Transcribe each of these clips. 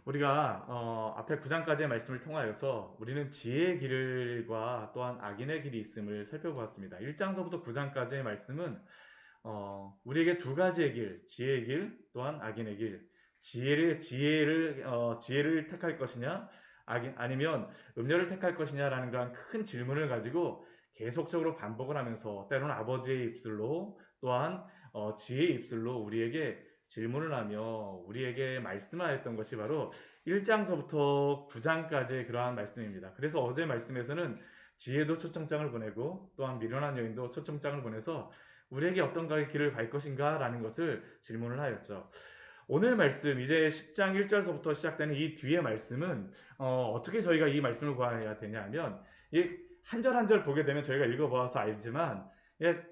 우리가 앞에 9장까지의 말씀을 통하여서 우리는 지혜의 길과 또한 악인의 길이 있음을 살펴보았습니다. 1장서부터 9장까지의 말씀은 우리에게 두 가지의 길, 지혜의 길 또한 악인의 길, 지혜를 택할 것이냐 아니면 음료를 택할 것이냐라는 그런 큰 질문을 가지고 계속적으로 반복을 하면서 때로는 아버지의 입술로 또한 지혜의 입술로 우리에게 질문을 하며 우리에게 말씀을 하였던 것이 바로 1장서부터 9장까지의 그러한 말씀입니다. 그래서 어제 말씀에서는 지혜도 초청장을 보내고 또한 미련한 여인도 초청장을 보내서 우리에게 어떤 길을 갈 것인가 라는 것을 질문을 하였죠. 오늘 말씀 이제 10장 1절서부터 시작되는 이 뒤의 말씀은 어떻게 저희가 이 말씀을 봐야 되냐면 한 절 한 절 보게 되면 저희가 읽어보아서 알지만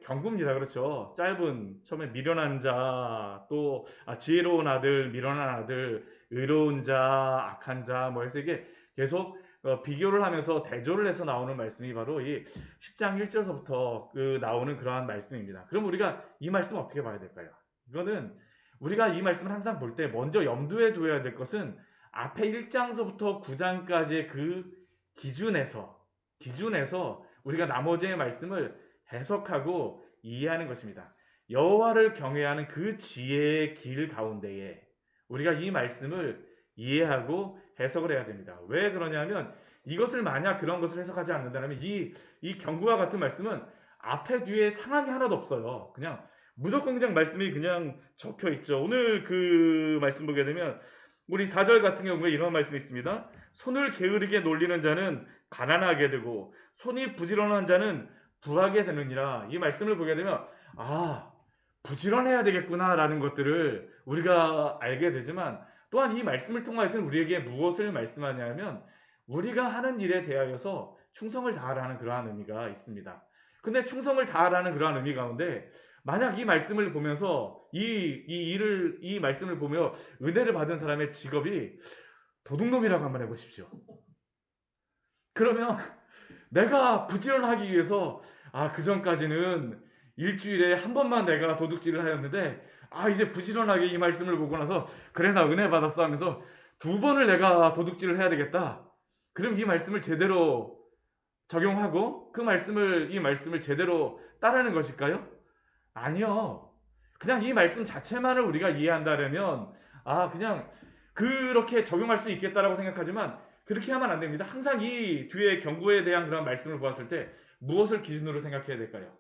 경고입니다. 그렇죠. 짧은 처음에 미련한 자, 또 지혜로운 아들, 미련한 아들, 의로운 자, 악한 자, 뭐 해서 이게 계속 비교를 하면서 대조를 해서 나오는 말씀이 바로 이 10장 1절서부터 나오는 그러한 말씀입니다. 그럼 우리가 이 말씀 어떻게 봐야 될까요? 이거는 우리가 이 말씀을 항상 볼 때 먼저 염두에 두어야 될 것은 앞에 1장서부터 9장까지의 그 기준에서 우리가 나머지의 말씀을 해석하고 이해하는 것입니다. 여호와를 경외하는 그 지혜의 길 가운데에 우리가 이 말씀을 이해하고 해석을 해야 됩니다. 왜 그러냐면 이것을 만약 그런 것을 해석하지 않는다면 이 경구와 같은 말씀은 앞에 뒤에 상황이 하나도 없어요. 그냥 무조건 그냥 말씀이 그냥 적혀 있죠. 오늘 그 말씀 보게 되면 우리 4절 같은 경우에 이런 말씀이 있습니다. 손을 게으르게 놀리는 자는 가난하게 되고 손이 부지런한 자는 부하게 되느니라. 이 말씀을 보게 되면 부지런해야 되겠구나라는 것들을 우리가 알게 되지만 또한 이 말씀을 통해서는 우리에게 무엇을 말씀하냐면 우리가 하는 일에 대하여서 충성을 다하라는 그러한 의미가 있습니다. 근데 충성을 다하라는 그러한 의미 가운데 만약 이 말씀을 보면서 이 말씀을 보며 은혜를 받은 사람의 직업이 도둑놈이라고 한번 해보십시오. 그러면 내가 부지런하기 위해서 그 전까지는 일주일에 한 번만 내가 도둑질을 하였는데 이제 부지런하게 이 말씀을 보고 나서 그래 나 은혜 받았어 하면서 두 번을 내가 도둑질을 해야 되겠다. 그럼 이 말씀을 제대로 적용하고 이 말씀을 제대로 따르는 것일까요? 아니요. 그냥 이 말씀 자체만을 우리가 이해한다면 그냥 그렇게 적용할 수 있겠다라고 생각하지만 그렇게 하면 안 됩니다. 항상 이 뒤에 경고에 대한 그런 말씀을 보았을 때 무엇을 기준으로 생각해야 될까요?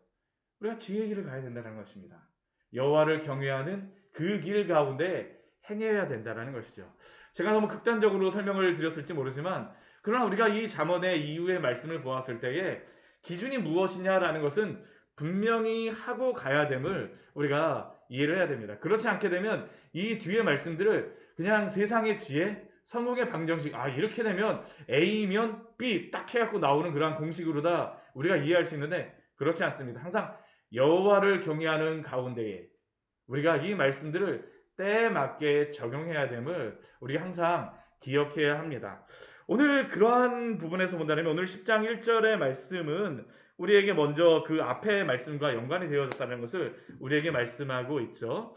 우리가 지혜의 길을 가야 된다는 것입니다. 여호와를 경외하는 그 길 가운데 행해야 된다는 것이죠. 제가 너무 극단적으로 설명을 드렸을지 모르지만 그러나 우리가 이 잠언의 이후의 말씀을 보았을 때에 기준이 무엇이냐라는 것은 분명히 하고 가야 됨을 우리가 이해를 해야 됩니다. 그렇지 않게 되면 이 뒤의 말씀들을 그냥 세상의 지혜, 성공의 방정식, 이렇게 되면 A면 B 딱 해갖고 나오는 그런 공식으로다 우리가 이해할 수 있는데 그렇지 않습니다. 항상 여호와를 경외하는 가운데에 우리가 이 말씀들을 때에 맞게 적용해야 됨을 우리가 항상 기억해야 합니다. 오늘 그러한 부분에서 본다면 오늘 10장 1절의 말씀은 우리에게 먼저 그 앞의 말씀과 연관이 되어졌다는 것을 우리에게 말씀하고 있죠.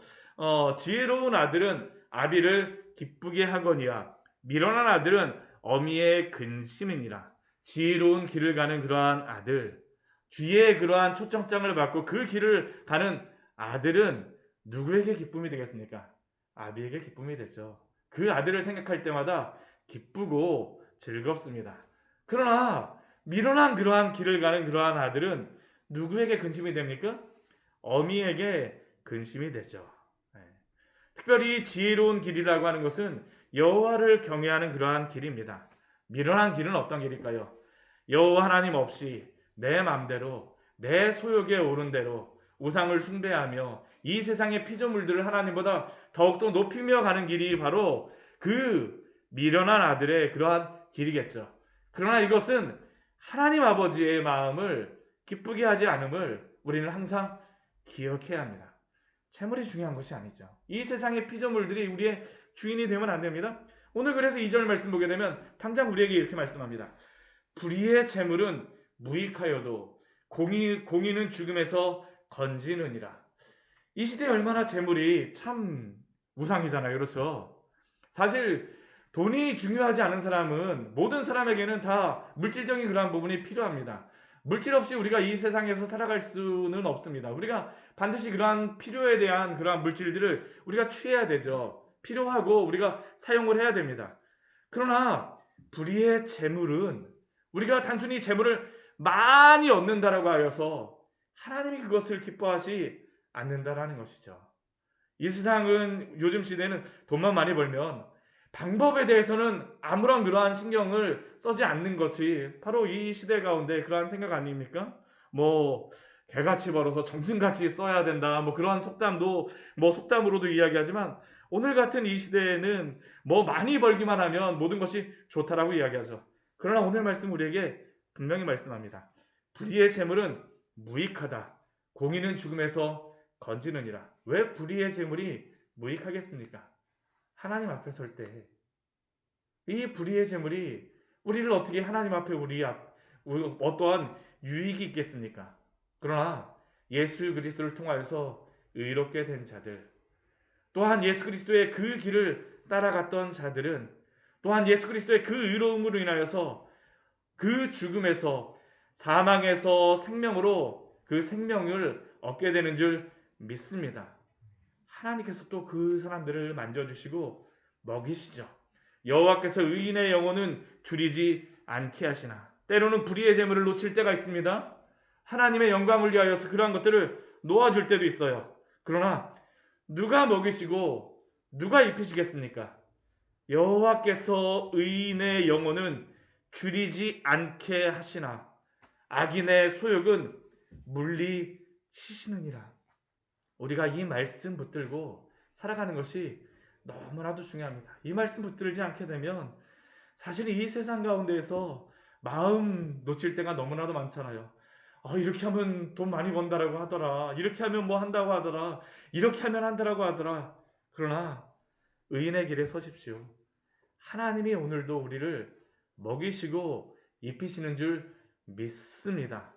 지혜로운 아들은 아비를 기쁘게 하거니와 미련한 아들은 어미의 근심이니라. 지혜로운 길을 가는 그러한 아들, 뒤에 그러한 초청장을 받고 그 길을 가는 아들은 누구에게 기쁨이 되겠습니까? 아비에게 기쁨이 되죠. 그 아들을 생각할 때마다 기쁘고 즐겁습니다. 그러나 미련한 그러한 길을 가는 그러한 아들은 누구에게 근심이 됩니까? 어미에게 근심이 되죠. 네. 특별히 지혜로운 길이라고 하는 것은 여호와를 경외하는 그러한 길입니다. 미련한 길은 어떤 길일까요? 여호와 하나님 없이 내 맘대로 내 소욕에 오른 대로 우상을 숭배하며 이 세상의 피조물들을 하나님보다 더욱더 높이며 가는 길이 바로 그 미련한 아들의 그러한 길이겠죠. 그러나 이것은 하나님 아버지의 마음을 기쁘게 하지 않음을 우리는 항상 기억해야 합니다. 재물이 중요한 것이 아니죠. 이 세상의 피조물들이 우리의 주인이 되면 안 됩니다. 오늘 그래서 2절 말씀 보게 되면 당장 우리에게 이렇게 말씀합니다. 불의의 재물은 무익하여도 공의는 죽음에서 건지느니라. 이 시대에 얼마나 재물이 참 우상이잖아요. 그렇죠? 사실 돈이 중요하지 않은 사람은 모든 사람에게는 다 물질적인 그러한 부분이 필요합니다. 물질 없이 우리가 이 세상에서 살아갈 수는 없습니다. 우리가 반드시 그러한 필요에 대한 그러한 물질들을 우리가 취해야 되죠. 필요하고 우리가 사용을 해야 됩니다. 그러나 불의의 재물은 우리가 단순히 재물을 많이 얻는다라고 하여서 하나님이 그것을 기뻐하지 않는다라는 것이죠. 이 세상은 요즘 시대는 돈만 많이 벌면 방법에 대해서는 아무런 그러한 신경을 써지 않는 것이 바로 이 시대 가운데 그러한 생각 아닙니까? 뭐 개같이 벌어서 정승같이 써야 된다. 뭐 그러한 속담도 뭐 속담으로도 이야기하지만 오늘 같은 이 시대에는 뭐 많이 벌기만 하면 모든 것이 좋다라고 이야기하죠. 그러나 오늘 말씀 우리에게 분명히 말씀합니다. 불의의 재물은 무익하다. 공의는 죽음에서 건지느니라. 왜 불의의 재물이 무익하겠습니까? 하나님 앞에 설 때 이 불의의 재물이 우리를 어떻게 하나님 앞에 어떠한 유익이 있겠습니까? 그러나 예수 그리스도를 통하여서 의롭게 된 자들, 또한 예수 그리스도의 그 길을 따라갔던 자들은 또한 예수 그리스도의 그 의로움으로 인하여서 그 죽음에서 사망에서 생명으로 그 생명을 얻게 되는 줄 믿습니다. 하나님께서 또 그 사람들을 만져주시고 먹이시죠. 여호와께서 의인의 영혼은 줄이지 않게 하시나. 때로는 불의의 재물을 놓칠 때가 있습니다. 하나님의 영광을 위하여서 그러한 것들을 놓아줄 때도 있어요. 그러나 누가 먹이시고 누가 입히시겠습니까? 여호와께서 의인의 영혼은 줄이지 않게 하시나 악인의 소욕은 물리치시느니라. 우리가 이 말씀 붙들고 살아가는 것이 너무나도 중요합니다. 이 말씀 붙들지 않게 되면 사실 이 세상 가운데에서 마음 놓칠 때가 너무나도 많잖아요. 이렇게 하면 돈 많이 번다라고 하더라. 이렇게 하면 뭐 한다고 하더라. 이렇게 하면 한다라고 하더라. 그러나 의인의 길에 서십시오. 하나님이 오늘도 우리를 먹이시고 입히시는 줄 믿습니다.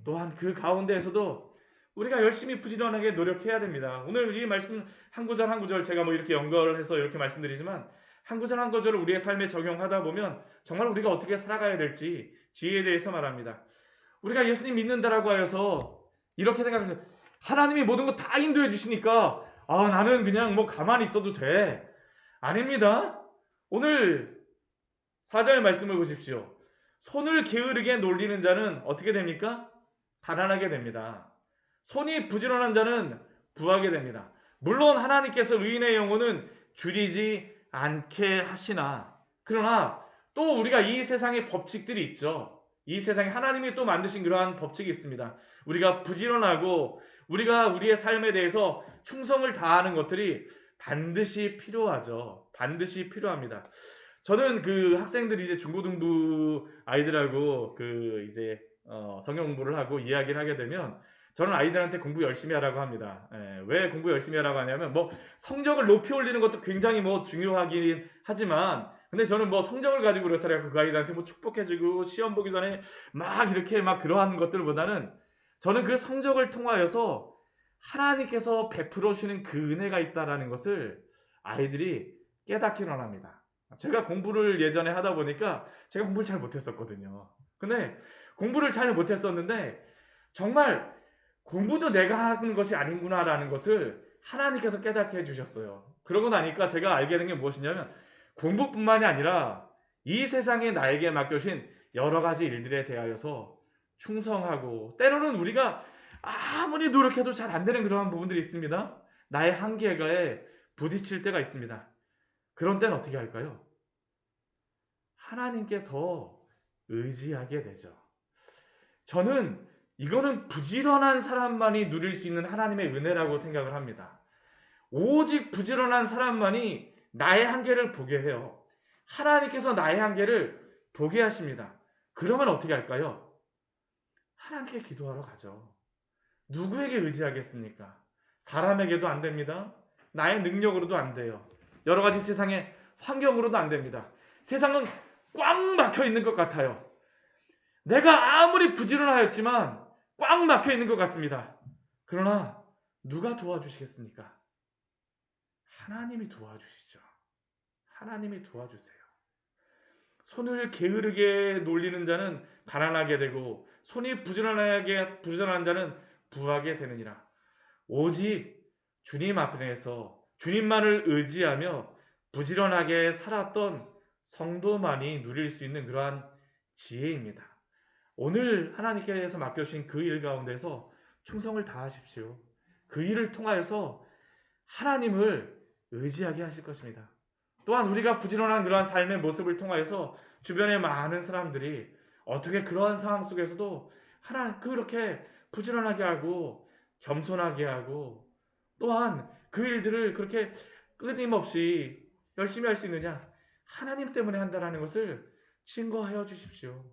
또한 그 가운데에서도 우리가 열심히 부지런하게 노력해야 됩니다. 오늘 이 말씀 한 구절 한 구절 제가 뭐 이렇게 연결해서 이렇게 말씀드리지만 한 구절 한 구절을 우리의 삶에 적용하다 보면 정말 우리가 어떻게 살아가야 될지 지혜에 대해서 말합니다. 우리가 예수님 믿는다라고 하여서 이렇게 생각해서 하나님이 모든 거 다 인도해 주시니까 나는 그냥 뭐 가만히 있어도 돼. 아닙니다. 오늘 4절 말씀을 보십시오. 손을 게으르게 놀리는 자는 어떻게 됩니까? 가난하게 됩니다. 손이 부지런한 자는 부하게 됩니다. 물론 하나님께서 의인의 영혼은 줄이지 않게 하시나 그러나 또 우리가 이 세상의 법칙들이 있죠. 이 세상에 하나님이 또 만드신 그러한 법칙이 있습니다. 우리가 부지런하고 우리가 우리의 삶에 대해서 충성을 다하는 것들이 반드시 필요하죠. 반드시 필요합니다. 저는 그 학생들이 이제 중고등부 아이들하고 그 이제 성경 공부를 하고 이야기를 하게 되면 저는 아이들한테 공부 열심히 하라고 합니다. 왜 공부 열심히 하라고 하냐면 뭐 성적을 높이 올리는 것도 굉장히 뭐 중요하긴 하지만 근데 저는 뭐 성적을 가지고 그렇다고 그 아이들한테 뭐 축복해주고 시험 보기 전에 막 이렇게 막 그러한 것들보다는 저는 그 성적을 통하여서 하나님께서 베풀어 주시는 그 은혜가 있다라는 것을 아이들이 깨닫기를 원합니다. 제가 공부를 예전에 하다 보니까 제가 공부를 잘 못했었거든요. 근데 공부를 잘 못했었는데 정말 공부도 내가 하는 것이 아닌구나라는 것을 하나님께서 깨닫게 해주셨어요. 그러고 나니까 제가 알게 된 게 무엇이냐면 공부뿐만이 아니라 이 세상에 나에게 맡겨진 여러 가지 일들에 대하여서 충성하고 때로는 우리가 아무리 노력해도 잘 안 되는 그러한 부분들이 있습니다. 나의 한계에 부딪힐 때가 있습니다. 그런 때는 어떻게 할까요? 하나님께 더 의지하게 되죠. 저는 이거는 부지런한 사람만이 누릴 수 있는 하나님의 은혜라고 생각을 합니다. 오직 부지런한 사람만이 나의 한계를 보게 해요. 하나님께서 나의 한계를 보게 하십니다. 그러면 어떻게 할까요? 하나님께 기도하러 가죠. 누구에게 의지하겠습니까? 사람에게도 안 됩니다. 나의 능력으로도 안 돼요. 여러 가지 세상의 환경으로도 안 됩니다. 세상은 꽉 막혀 있는 것 같아요. 내가 아무리 부지런하였지만 꽉 막혀 있는 것 같습니다. 그러나 누가 도와주시겠습니까? 하나님이 도와주시죠. 하나님이 도와주세요. 손을 게으르게 놀리는 자는 가난하게 되고 손이 부지런한 자는 부하게 되느니라. 오직 주님 앞에서 주님만을 의지하며 부지런하게 살았던 성도만이 누릴 수 있는 그러한 지혜입니다. 오늘 하나님께서 맡겨주신 그 일 가운데서 충성을 다하십시오. 그 일을 통하여서 하나님을 의지하게 하실 것입니다. 또한 우리가 부지런한 그러한 삶의 모습을 통하여서 주변의 많은 사람들이 어떻게 그러한 상황 속에서도 그렇게 부지런하게 하고 겸손하게 하고 또한 그 일들을 그렇게 끊임없이 열심히 할 수 있느냐? 하나님 때문에 한다는 것을 증거하여 주십시오.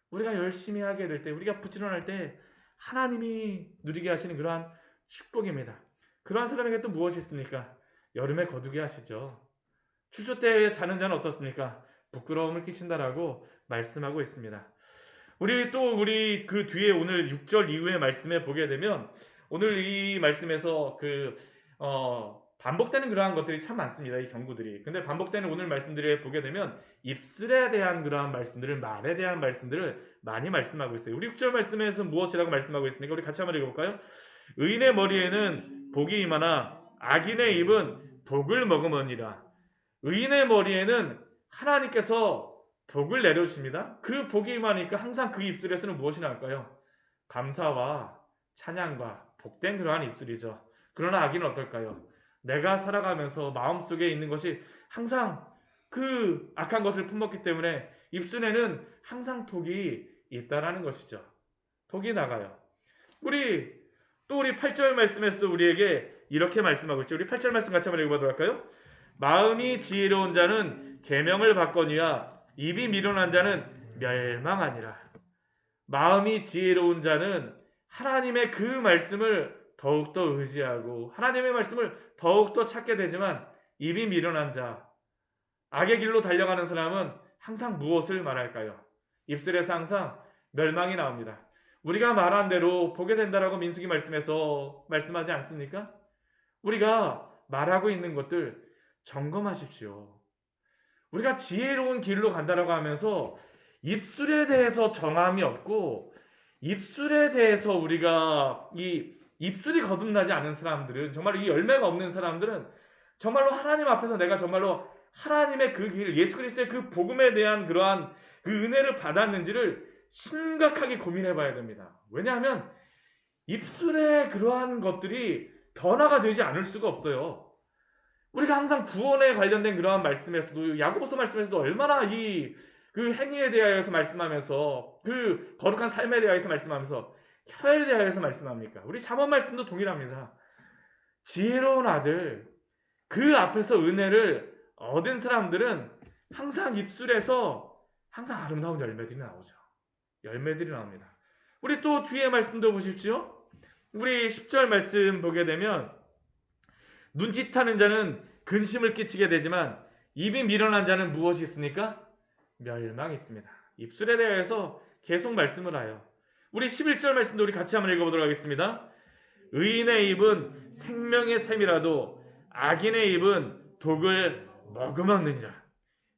우리가 열심히 하게 될 때, 우리가 부지런할 때 하나님이 누리게 하시는 그러한 축복입니다. 그러한 사람에게 또 무엇이 있습니까? 여름에 거두게 하시죠. 추수 때에 자는 자는 어떻습니까? 부끄러움을 끼친다라고 말씀하고 있습니다. 우리 그 뒤에 오늘 6절 이후의 말씀에 보게 되면 오늘 이 말씀에서 반복되는 그러한 것들이 참 많습니다. 이 경고들이. 근데 반복되는 오늘 말씀들을 보게 되면 입술에 대한 그러한 말씀들을, 말에 대한 말씀들을 많이 말씀하고 있어요. 우리 6절 말씀에서 무엇이라고 말씀하고 있습니까? 우리 같이 한번 읽어볼까요? 의인의 머리에는 복이 임하나 악인의 입은 독을 머금으니라. 의인의 머리에는 하나님께서 복을 내려주십니다. 그 복이 임하니까 항상 그 입술에서는 무엇이 나올까요? 감사와 찬양과 복된 그러한 입술이죠. 그러나 악인은 어떨까요? 내가 살아가면서 마음속에 있는 것이 항상 그 악한 것을 품었기 때문에 입술에는 항상 독이 있다라는 것이죠. 독이 나가요. 우리 8절 말씀에서도 우리에게 이렇게 말씀하고 있죠. 우리 8절 말씀 같이 한번 읽어보도록 할까요? 마음이 지혜로운 자는 계명을 받거니와 입이 미련한 자는 멸망하니라. 마음이 지혜로운 자는 하나님의 그 말씀을 더욱더 의지하고 하나님의 말씀을 더욱더 찾게 되지만 입이 미련한 자, 악의 길로 달려가는 사람은 항상 무엇을 말할까요? 입술에서 항상 멸망이 나옵니다. 우리가 말한 대로 보게 된다라고 민수기 말씀에서 말씀하지 않습니까? 우리가 말하고 있는 것들 점검하십시오. 우리가 지혜로운 길로 간다라고 하면서 입술에 대해서 정함이 없고 입술에 대해서 우리가 이 입술이 거듭나지 않은 사람들은 정말로 이 열매가 없는 사람들은 정말로 하나님 앞에서 내가 정말로 하나님의 그 길, 예수 그리스도의 그 복음에 대한 그러한 그 은혜를 받았는지를 심각하게 고민해 봐야 됩니다. 왜냐하면 입술의 그러한 것들이 변화가 되지 않을 수가 없어요. 우리가 항상 구원에 관련된 그러한 말씀에서도 야고보서 말씀에서도 얼마나 그 행위에 대하여서 말씀하면서 그 거룩한 삶에 대하여서 말씀하면서 혀에 대하여서 말씀합니까? 우리 잠언 말씀도 동일합니다. 지혜로운 아들 그 앞에서 은혜를 얻은 사람들은 항상 입술에서 항상 아름다운 열매들이 나오죠. 열매들이 나옵니다. 우리 또 뒤에 말씀도 보십시오. 우리 10절 말씀 보게 되면 눈짓하는 자는 근심을 끼치게 되지만 입이 미련한 자는 무엇이 있습니까? 멸망이 있습니다. 입술에 대해서 계속 말씀을 하여 우리 11절 말씀도 우리 같이 한번 읽어보도록 하겠습니다. 의인의 입은 생명의 샘이라도 악인의 입은 독을 머금었느니라.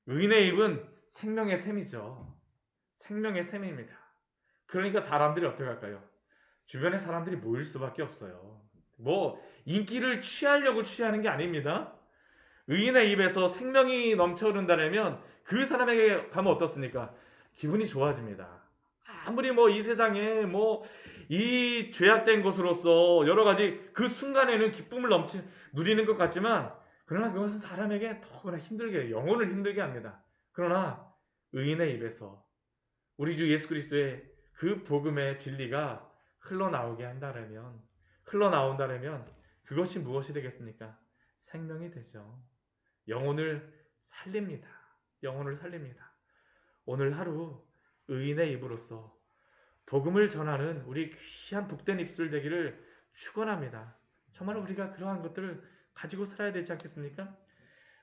의인의 입은 생명의 샘이죠. 생명의 샘입니다. 그러니까 사람들이 어떻게 할까요? 주변에 사람들이 모일 수밖에 없어요. 인기를 취하려고 취하는 게 아닙니다. 의인의 입에서 생명이 넘쳐흐른다면 그 사람에게 가면 어떻습니까? 기분이 좋아집니다. 아무리 이 세상에 이 죄악된 것으로서 여러 가지 그 순간에는 기쁨을 누리는 것 같지만 그러나 그것은 사람에게 더구나 영혼을 힘들게 합니다. 그러나 의인의 입에서 우리 주 예수 그리스도의 그 복음의 진리가 흘러나온다면 그것이 무엇이 되겠습니까? 생명이 되죠. 영혼을 살립니다. 오늘 하루 의인의 입으로서 복음을 전하는 우리 귀한 복된 입술 되기를 축원합니다. 정말 우리가 그러한 것들을 가지고 살아야 되지 않겠습니까?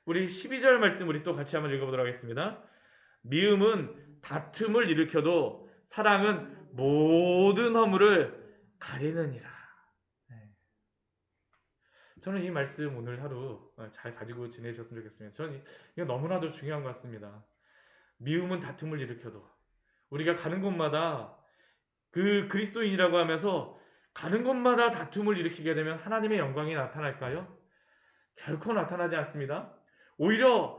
우리 12절 말씀 우리 또 같이 한번 읽어보도록 하겠습니다. 미움은 다툼을 일으켜도 사랑은 모든 허물을 가리느니라. 저는 이 말씀 오늘 하루 잘 가지고 지내셨으면 좋겠습니다. 저는 이거 너무나도 중요한 것 같습니다. 미움은 다툼을 일으켜도 우리가 가는 곳마다 그 그리스도인이라고 하면서 가는 곳마다 다툼을 일으키게 되면 하나님의 영광이 나타날까요? 결코 나타나지 않습니다. 오히려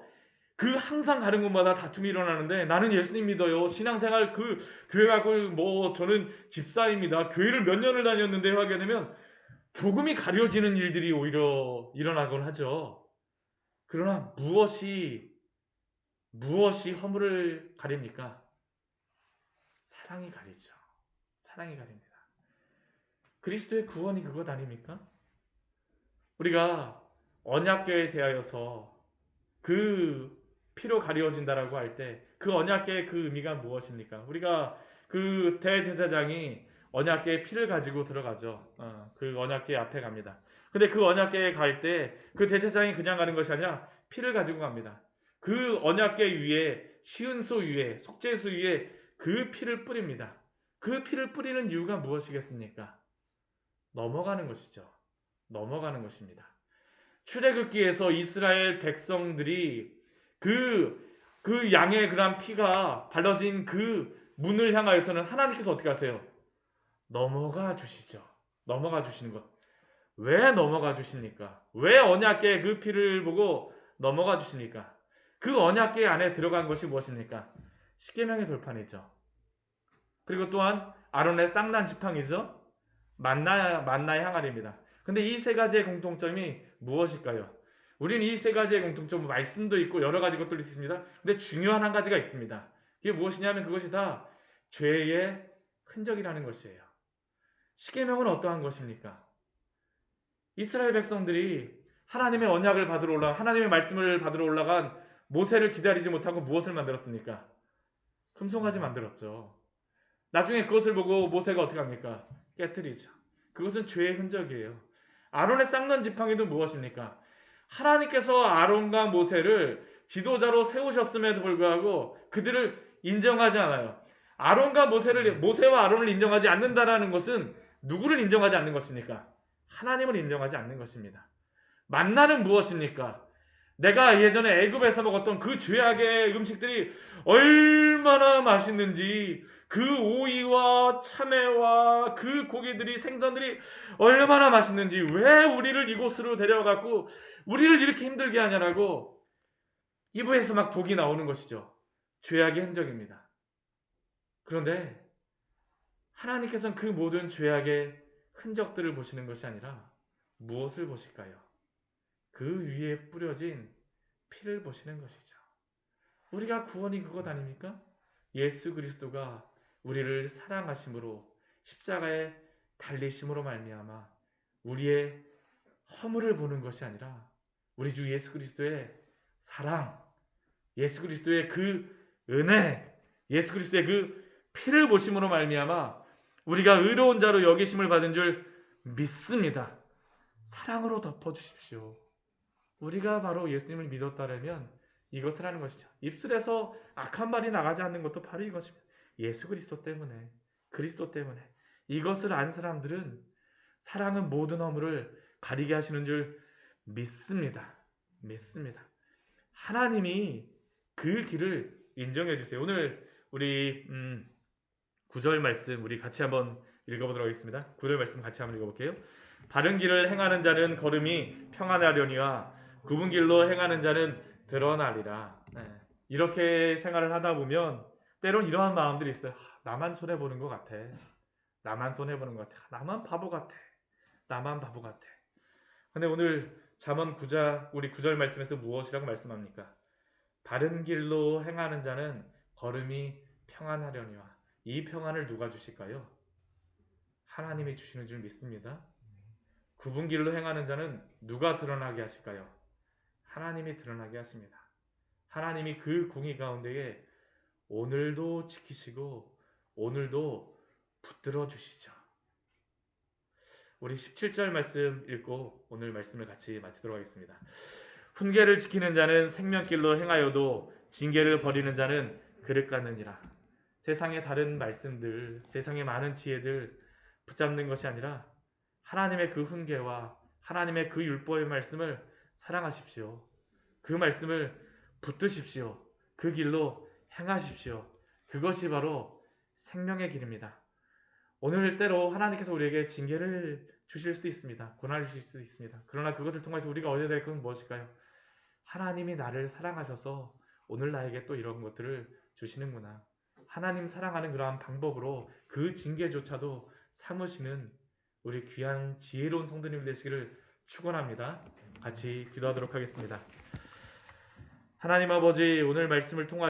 그 항상 가는 곳마다 다툼이 일어나는데 나는 예수님 믿어요. 신앙생활 그 교회 가고 뭐 저는 집사입니다. 교회를 몇 년을 다녔는데 하게 되면 복음이 가려지는 일들이 오히려 일어나곤 하죠. 그러나 무엇이 허물을 가립니까? 사랑이 가리죠. 사랑이 가립니다. 그리스도의 구원이 그것 아닙니까? 우리가 언약궤에 대하여서 그 피로 가려진다라고 할 때 그 언약궤의 그 의미가 무엇입니까? 우리가 그 대제사장이 언약궤의 피를 가지고 들어가죠. 그 언약궤 앞에 갑니다. 근데 그 언약궤에 갈 때 그 대제사장이 그냥 가는 것이 아니라 피를 가지고 갑니다. 그 언약궤 위에 시은소 위에 속죄소 위에 그 피를 뿌립니다. 그 피를 뿌리는 이유가 무엇이겠습니까? 넘어가는 것이죠. 넘어가는 것입니다. 출애굽기에서 이스라엘 백성들이 그 양의 그런 피가 발라진 그 문을 향하여서는 하나님께서 어떻게 하세요? 넘어가 주시죠. 넘어가 주시는 것. 왜 넘어가 주십니까? 왜 언약궤 그 피를 보고 넘어가 주십니까? 그 언약궤 안에 들어간 것이 무엇입니까? 십계명의 돌판이죠. 그리고 또한 아론의 쌍난 지팡이죠. 만나의 항아리입니다. 근데 이 세 가지의 공통점이 무엇일까요? 우리는 이 세 가지의 공통점, 말씀도 있고 여러 가지 것들이 있습니다. 근데 중요한 한 가지가 있습니다. 그게 무엇이냐면 그것이 다 죄의 흔적이라는 것이에요. 십계명은 어떠한 것입니까? 이스라엘 백성들이 하나님의 언약을 받으러 하나님의 말씀을 받으러 올라간 모세를 기다리지 못하고 무엇을 만들었습니까? 금송아지 만들었죠. 나중에 그것을 보고 모세가 어떻게 합니까? 깨뜨리죠. 그것은 죄의 흔적이에요. 아론의 쌍난 지팡이도 무엇입니까? 하나님께서 아론과 모세를 지도자로 세우셨음에도 불구하고 그들을 인정하지 않아요. 모세와 아론을 인정하지 않는다라는 것은 누구를 인정하지 않는 것입니까? 하나님을 인정하지 않는 것입니다. 만나는 무엇입니까? 내가 예전에 애굽에서 먹었던 그 죄악의 음식들이 얼마나 맛있는지, 그 오이와 참외와 그 고기들이, 생선들이 얼마나 맛있는지, 왜 우리를 이곳으로 데려가고 우리를 이렇게 힘들게 하냐라고 이브에서 막 독이 나오는 것이죠. 죄악의 흔적입니다. 그런데 하나님께서는 그 모든 죄악의 흔적들을 보시는 것이 아니라 무엇을 보실까요? 그 위에 뿌려진 피를 보시는 것이죠. 우리가 구원이 그것 아닙니까? 예수 그리스도가 우리를 사랑하심으로 십자가에 달리심으로 말미암아 우리의 허물을 보는 것이 아니라 우리 주 예수 그리스도의 사랑, 예수 그리스도의 그 은혜, 예수 그리스도의 그 피를 보심으로 말미암아 우리가 의로운 자로 여기심을 받은 줄 믿습니다. 사랑으로 덮어주십시오. 우리가 바로 예수님을 믿었다면 이것을 하는 것이죠. 입술에서 악한 말이 나가지 않는 것도 바로 이것입니다. 예수 그리스도 때문에, 그리스도 때문에. 이것을 안 사람들은 사랑은 모든 허물을 가리게 하시는 줄 믿습니다. 믿습니다. 하나님이 그 길을 인정해 주세요. 오늘 우리 9절 말씀 우리 같이 한번 읽어보도록 하겠습니다. 9절 말씀 같이 한번 읽어볼게요. 바른 길을 행하는 자는 걸음이 평안하려니와 굽은 길로 행하는 자는 드러나리라. 이렇게 생활을 하다 보면 때론 이러한 마음들이 있어요. 나만 손해보는 것 같아. 나만 손해보는 것 같아. 나만 바보 같아. 나만 바보 같아. 근데 오늘 잠언 9장 우리 9절 말씀에서 무엇이라고 말씀합니까? 바른 길로 행하는 자는 걸음이 평안하려니와 이 평안을 누가 주실까요? 하나님이 주시는 줄 믿습니다. 굽은 길로 행하는 자는 누가 드러나게 하실까요? 하나님이 드러나게 하십니다. 하나님이 그 공의 가운데에 오늘도 지키시고 오늘도 붙들어 주시죠. 우리 17절 말씀 읽고 오늘 말씀을 같이 마치도록 하겠습니다. 훈계를 지키는 자는 생명길로 행하여도 징계를 버리는 자는 그릇 갖느니라. 세상의 다른 말씀들, 세상의 많은 지혜들 붙잡는 것이 아니라 하나님의 그 훈계와 하나님의 그 율법의 말씀을 사랑하십시오. 그 말씀을 붙드십시오. 그 길로 행하십시오. 그것이 바로 생명의 길입니다. 오늘 때로 하나님께서 우리에게 징계를 주실 수도 있습니다. 고난을 주실 수도 있습니다. 그러나 그것을 통해서 우리가 얻어야 될 것은 무엇일까요? 하나님이 나를 사랑하셔서 오늘 나에게 또 이런 것들을 주시는구나. 하나님 사랑하는 그러한 방법으로 그 징계조차도 참으시는 우리 귀한 지혜로운 성도님 되시기를 축원합니다. 같이 기도하도록 하겠습니다. 하나님 아버지, 오늘 말씀을 통하여